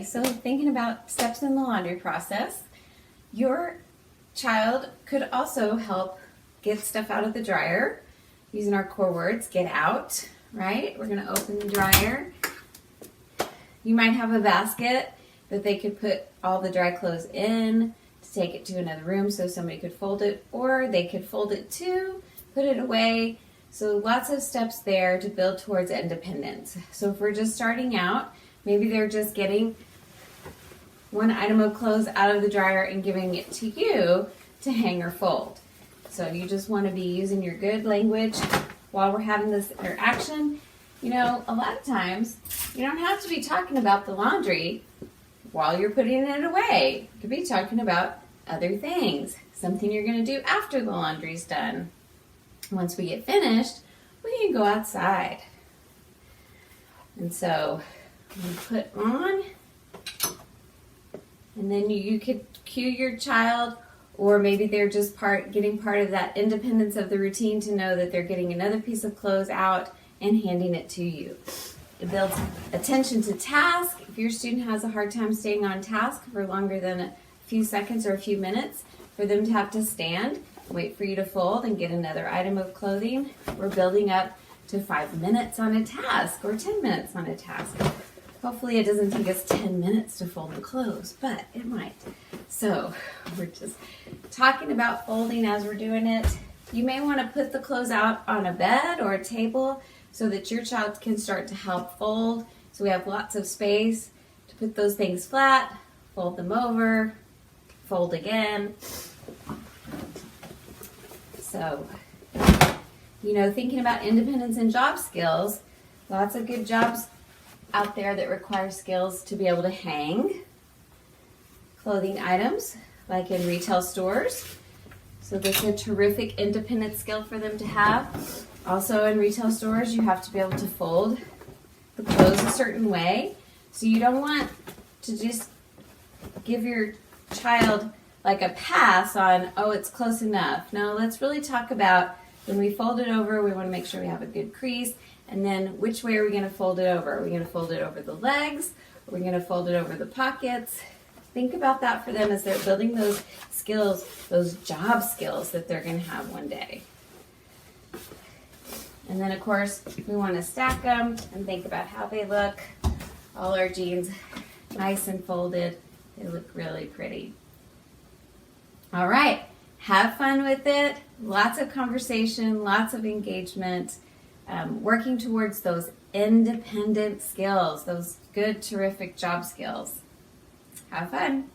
so thinking about steps in the laundry process, your child could also help get stuff out of the dryer using our core words, get out, right? We're going to open the dryer. You might have a basket that they could put all the dry clothes in to take it to another room so somebody could fold it, or they could fold it too, put it away. So lots of steps there to build towards independence. So if we're just starting out, maybe they're just getting one item of clothes out of the dryer and giving it to you to hang or fold. So you just want to be using your good language while we're having this interaction. You know, a lot of times you don't have to be talking about the laundry while you're putting it away. You could be talking about other things, something you're going to do after the laundry's done. Once we get finished, we can go outside. And so you put on, and then you could cue your child, or maybe they're just getting part of that independence of the routine to know that they're getting another piece of clothes out and handing it to you. It builds attention to task. If your student has a hard time staying on task for longer than a few seconds or a few minutes, for them to have to stand, wait for you to fold and get another item of clothing, we're building up to 5 minutes on a task or 10 minutes on a task. Hopefully it doesn't take us 10 minutes to fold the clothes, but it might. So we're just talking about folding as we're doing it. You may want to put the clothes out on a bed or a table so that your child can start to help fold. So we have lots of space to put those things flat, fold them over, fold again. So, you know, thinking about independence and job skills, lots of good jobs out there that require skills to be able to hang clothing items, like in retail stores. So that's a terrific independent skill for them to have. Also in retail stores, you have to be able to fold the clothes a certain way. So you don't want to just give your child like a pass on, oh, it's close enough. No, let's really talk about when we fold it over, we want to make sure we have a good crease. And then which way are we going to fold it over? Are we going to fold it over the legs? Are we going to fold it over the pockets? Think about that for them as they're building those skills, those job skills that they're going to have one day. And then, of course, we want to stack them and think about how they look. All our jeans nice and folded. They look really pretty. All right, have fun with it. Lots of conversation, lots of engagement, working towards those independent skills, those good, terrific job skills. Have fun.